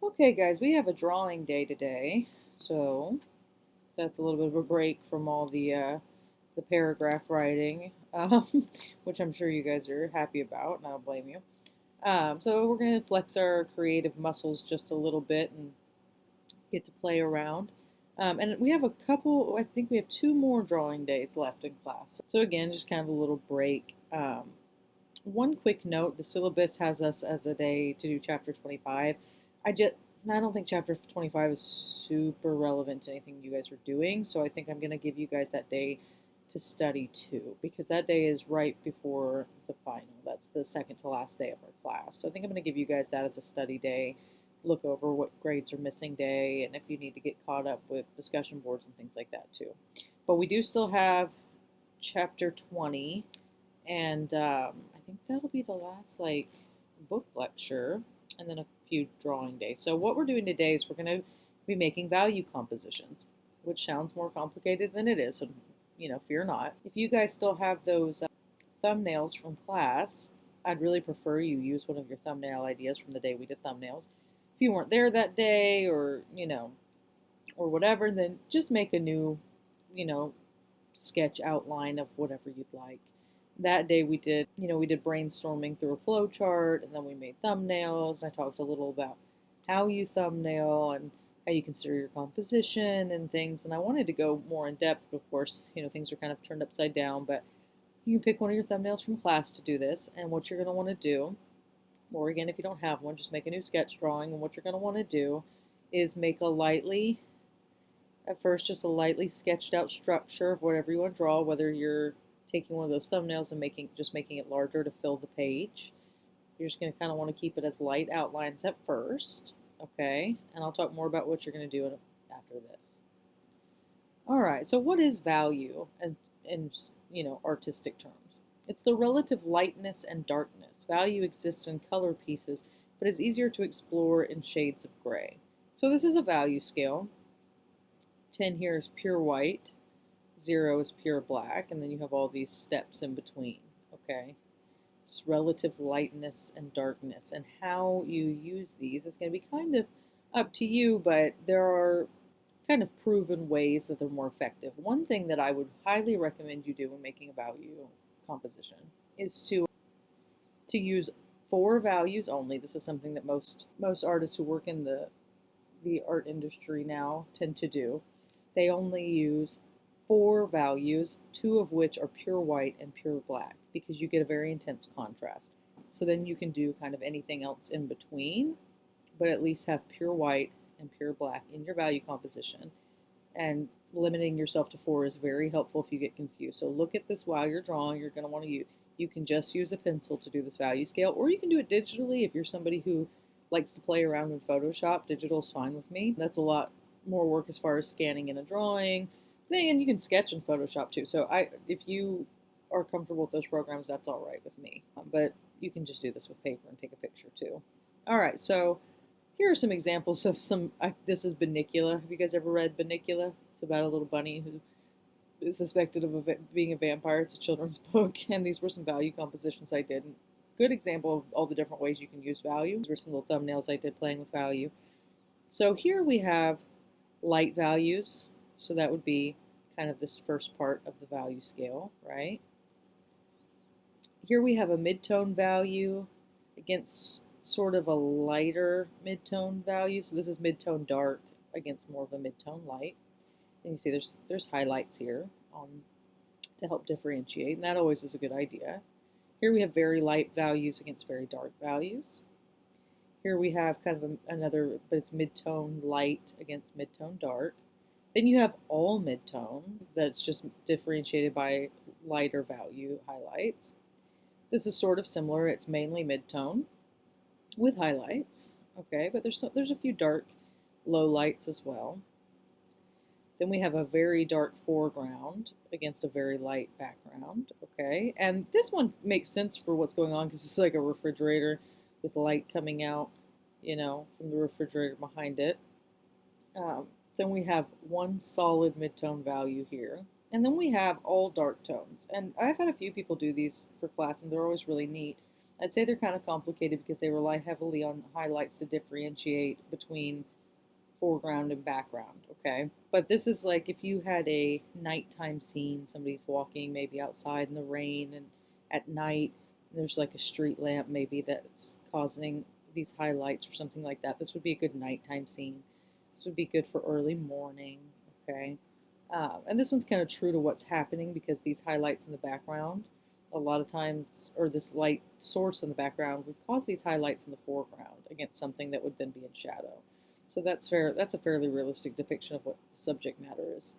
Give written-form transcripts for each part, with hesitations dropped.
Okay, guys, we have a drawing day today, so that's a little bit of a break from all the paragraph writing, which I'm sure you guys are happy about, and I don't blame you. So we're going to flex our creative muscles just a little bit and get to play around. And we have a couple, I think we have two more drawing days left in class. So again, just kind of a little break. One quick note, the syllabus has us as a day to do chapter 25. I just I don't think chapter 25 is super relevant to anything you guys are doing, so I think I'm going to give you guys that day to study too, because that day is right before the final. That's the second to last day of our class. So I think I'm going to give you guys that as a study day, look over what grades are missing day, and if you need to get caught up with discussion boards and things like that too. But we do still have chapter 20, and I think that'll be the last book lecture, and then a few drawing days. So what we're doing today is we're going to be making value compositions, which sounds more complicated than it is. So fear not. If you guys still have those thumbnails from class, I'd really prefer you use one of your thumbnail ideas from the day we did thumbnails. If you weren't there that day, or whatever, then just make a new, you know, sketch outline of whatever you'd like. That day we did brainstorming through a flow chart, and then we made thumbnails. I talked a little about how you thumbnail and how you consider your composition and things. And I wanted to go more in depth, but of course, things are kind of turned upside down. But you can pick one of your thumbnails from class to do this. And what you're going to want to do, or again, if you don't have one, just make a new sketch drawing. And what you're going to want to do is make at first, just a lightly sketched out structure of whatever you want to draw, whether you're taking one of those thumbnails and making it larger to fill the page. You're just going to kind of want to keep it as light outlines at first, okay? And I'll talk more about what you're going to do after this. All right, so what is value in artistic terms? It's the relative lightness and darkness. Value exists in color pieces, but is easier to explore in shades of gray. So this is a value scale. 10 here is pure white, 0 is pure black, and then you have all these steps in between, okay? It's relative lightness and darkness, and how you use these is going to be kind of up to you, but there are kind of proven ways that they're more effective. One thing that I would highly recommend you do when making a value composition is to use 4 values only. This is something that most artists who work in the art industry now tend to do. They only use 4 values, 2 of which are pure white and pure black, because you get a very intense contrast. So then you can do kind of anything else in between, but at least have pure white and pure black in your value composition. And limiting yourself to 4 is very helpful if you get confused. So look at this while you're drawing. You're going to want to use, you can just use a pencil to do this value scale, or you can do it digitally if you're somebody who likes to play around in Photoshop. Digital is fine with me. That's a lot more work as far as scanning in a drawing. And you can sketch in Photoshop too. So if you are comfortable with those programs, that's all right with me. But you can just do this with paper and take a picture too. All right, so here are some examples of this is Bunnicula. Have you guys ever read Bunnicula? It's about a little bunny who is suspected of being a vampire. It's a children's book, and these were some value compositions I did. Good example of all the different ways you can use value. These were some little thumbnails I did playing with value. So here we have light values. So that would be kind of this first part of the value scale, right? Here we have a midtone value against sort of a lighter midtone value. So this is midtone dark against more of a midtone light. And you see there's highlights here to help differentiate, and that always is a good idea. Here we have very light values against very dark values. Here we have kind of another, but it's midtone light against midtone dark. Then you have all midtone that's just differentiated by lighter value highlights. This is sort of similar. It's mainly midtone with highlights, okay, but there's a few dark low lights as well. Then we have a very dark foreground against a very light background, okay? And this one makes sense for what's going on because it's like a refrigerator with light coming out, from the refrigerator behind it. Then we have one solid midtone value here. And then we have all dark tones. And I've had a few people do these for class, and they're always really neat. I'd say they're kind of complicated because they rely heavily on highlights to differentiate between foreground and background, okay? But this is like if you had a nighttime scene, somebody's walking maybe outside in the rain and at night, and there's like a street lamp maybe that's causing these highlights or something like that. This would be a good nighttime scene. This would be good for early morning, okay? And this one's kind of true to what's happening because these highlights in the background, a lot of times, or this light source in the background would cause these highlights in the foreground against something that would then be in shadow. So that's fair. That's a fairly realistic depiction of what the subject matter is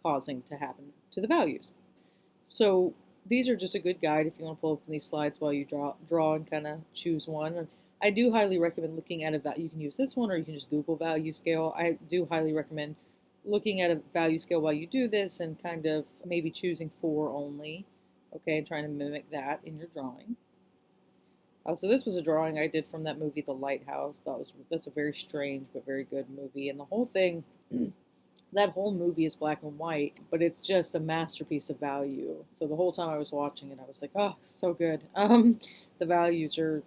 causing to happen to the values. So these are just a good guide if you want to pull up these slides while you draw and kind of choose one. And I do highly recommend looking at a value. You can use this one, or you can just Google value scale. I do highly recommend looking at a value scale while you do this and kind of maybe choosing 4 only, okay, and trying to mimic that in your drawing. So this was a drawing I did from that movie, The Lighthouse. That's a very strange but very good movie, and the whole thing, that whole movie is black and white, but it's just a masterpiece of value. So the whole time I was watching it, I was like, oh, so good. The values are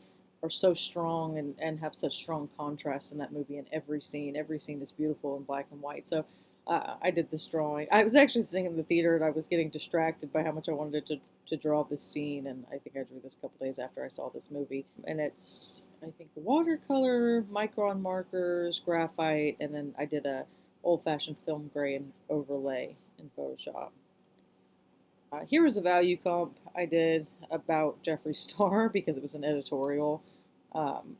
so strong and have such strong contrast in that movie in every scene. Every scene is beautiful in black and white. So I did this drawing. I was actually sitting in the theater and I was getting distracted by how much I wanted to draw this scene. And I think I drew this a couple days after I saw this movie. And it's, I think, watercolor, micron markers, graphite, and then I did a old-fashioned film grain overlay in Photoshop. Here was a value comp I did about Jeffree Star because it was an editorial. Um,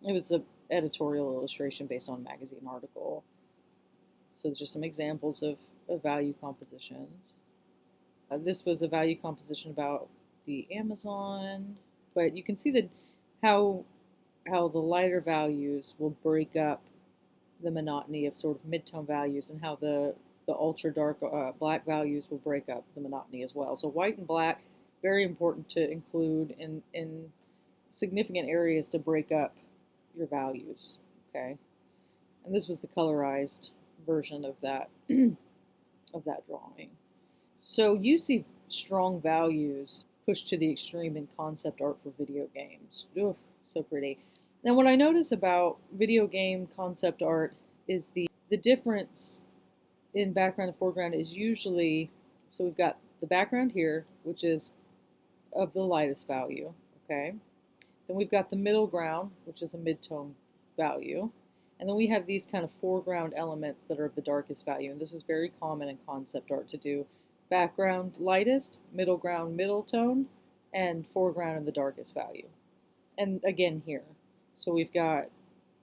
it was an editorial illustration based on a magazine article. So there's just some examples of value compositions. This was a value composition about the Amazon, but you can see that how the lighter values will break up the monotony of sort of mid-tone values and how the ultra dark black values will break up the monotony as well. So white and black, very important to include in significant areas to break up your values. Okay, and this was the colorized version of that of that drawing. So you see strong values pushed to the extreme in concept art for video games. Oof, so pretty. Now, what I notice about video game concept art is the difference in background and foreground is usually, so we've got the background here, which is of the lightest value, okay? Then we've got the middle ground, which is a mid-tone value. And then we have these kind of foreground elements that are of the darkest value. And this is very common in concept art to do background lightest, middle ground middle tone, and foreground in the darkest value. And again here. So we've got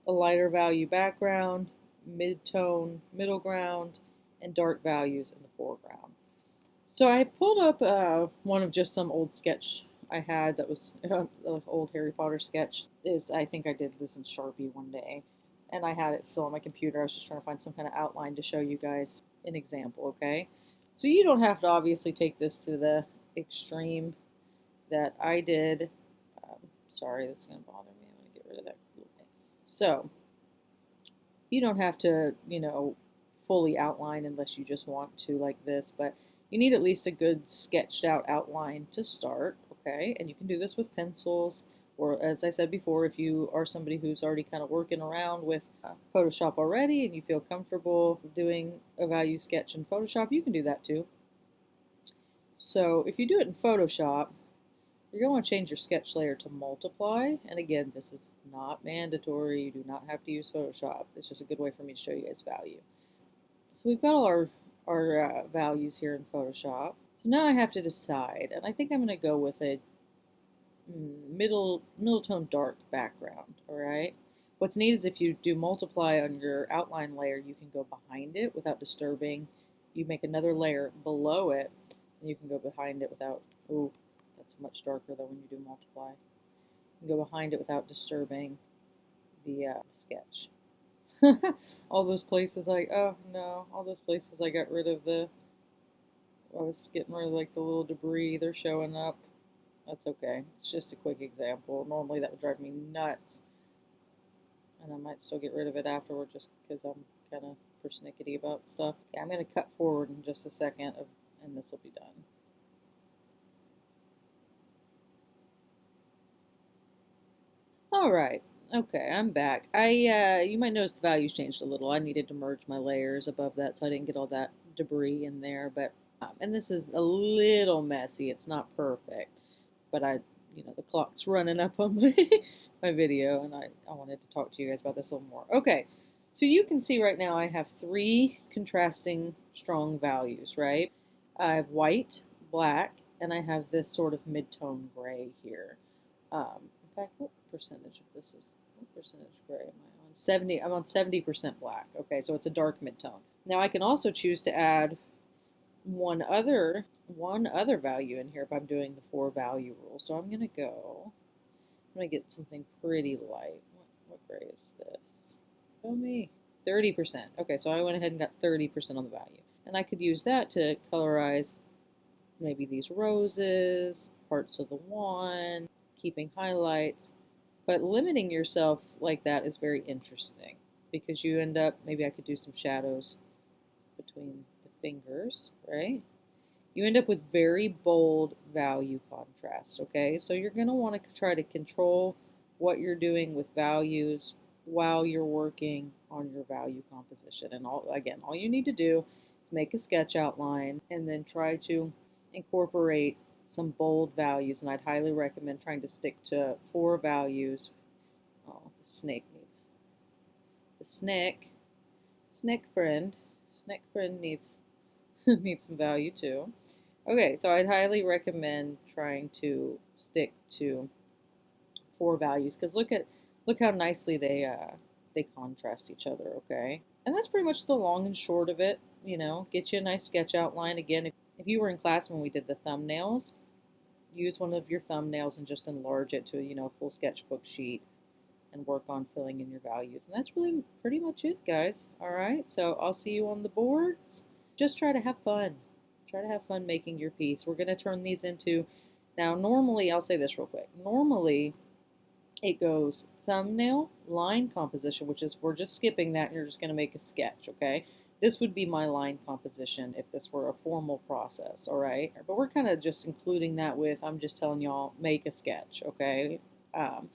a lighter value background, mid-tone middle ground, and dark values in the foreground. So I pulled up one of just some old sketch I had that was an old Harry Potter sketch. I think I did this in Sharpie one day, and I had it still on my computer. I was just trying to find some kind of outline to show you guys an example, okay? So you don't have to obviously take this to the extreme that I did. Sorry, that's going to bother me. I'm going to get rid of that little thing. So you don't have to, fully outline unless you just want to like this, but you need at least a good sketched out outline to start, okay? And you can do this with pencils, or as I said before, if you are somebody who's already kind of working around with Photoshop already and you feel comfortable doing a value sketch in Photoshop, you can do that too. So if you do it in Photoshop, you're going to want to change your sketch layer to multiply. And again, this is not mandatory. You do not have to use Photoshop. It's just a good way for me to show you guys value. So we've got all our values here in Photoshop. So now I have to decide, and I think I'm going to go with a middle tone dark background, all right? What's neat is if you do multiply on your outline layer, you can go behind it without disturbing. You make another layer below it, and you can go behind it without, ooh, that's much darker though when you do multiply. You can go behind it without disturbing the sketch. All those places oh no, all those places I got rid of I was getting rid of like the little debris, they're showing up. That's okay. It's just a quick example. Normally that would drive me nuts. And I might still get rid of it afterward just because I'm kind of persnickety about stuff. Okay, I'm going to cut forward in just a second and this will be done. All right. Okay, I'm back. You might notice the values changed a little. I needed to merge my layers above that so I didn't get all that debris in there. But and this is a little messy. It's not perfect, but the clock's running up on my my video, and I wanted to talk to you guys about this a little more. Okay, so you can see right now I have three contrasting strong values, right? I have white, black, and I have this sort of mid-tone gray here. In fact, what percentage of this is, what percentage gray am I on? 70, I'm on 70% black. Okay, so it's a dark mid-tone. Now I can also choose to add one other value in here if I'm doing the four value rule. So I'm gonna get something pretty light. What gray is this? Show me. 30%. Okay, so I went ahead and got 30% on the value. And I could use that to colorize maybe these roses, parts of the wand, keeping highlights. But limiting yourself like that is very interesting because you end up, maybe I could do some shadows between the fingers, right? You end up with very bold value contrast, okay? So you're going to want to try to control what you're doing with values while you're working on your value composition. And all you need to do is make a sketch outline and then try to incorporate some bold values. And I'd highly recommend trying to stick to four values. Oh, the snake friend needs needs some value too. Okay, so I'd highly recommend trying to stick to four values because look how nicely they contrast each other. Okay, and that's pretty much the long and short of it. Get you a nice sketch outline. Again, if you were in class when we did the thumbnails, use one of your thumbnails and just enlarge it to a full sketchbook sheet and work on filling in your values. And that's really pretty much it, guys. All right, so I'll see you on the boards. Just try to have fun. Try to have fun making your piece. We're going to turn these into, now normally, I'll say this real quick. Normally, it goes thumbnail, line composition, which is, we're just skipping that and you're just going to make a sketch, okay? This would be my line composition if this were a formal process, all right? But we're kind of just including that with, I'm just telling y'all, make a sketch, okay? And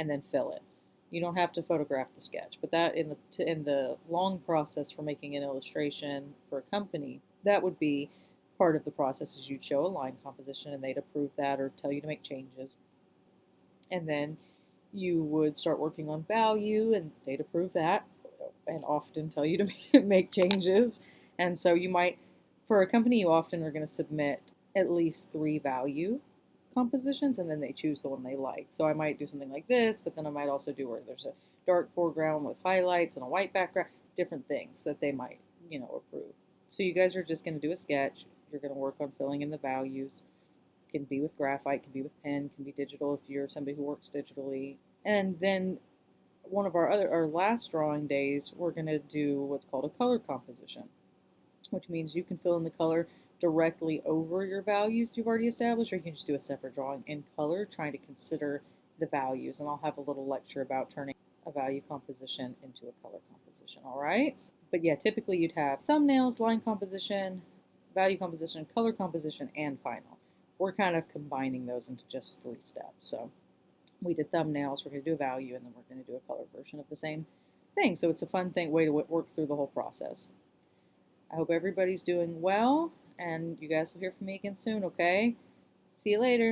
then fill it. You don't have to photograph the sketch, but that in the long process for making an illustration for a company, that would be part of the process is you'd show a line composition and they'd approve that or tell you to make changes. And then you would start working on value and they'd approve that and often tell you to make changes. And so you might, for a company, you often are going to submit at least three value compositions and then they choose the one they like. So I might do something like this, but then I might also do where there's a dark foreground with highlights and a white background, different things that they might, approve. So you guys are just going to do a sketch. You're going to work on filling in the values. It can be with graphite, can be with pen, can be digital if you're somebody who works digitally. And then one of our last drawing days, we're going to do what's called a color composition, which means you can fill in the color directly over your values you've already established, or you can just do a separate drawing in color trying to consider the values. And I'll have a little lecture about turning a value composition into a color composition, all right? But yeah, typically you'd have thumbnails, line composition, value composition, color composition, and final. We're kind of combining those into just 3 steps. So we did thumbnails, we're going to do a value, and then we're going to do a color version of the same thing. So it's a fun way to work through the whole process. I hope everybody's doing well, and you guys will hear from me again soon, okay? See you later.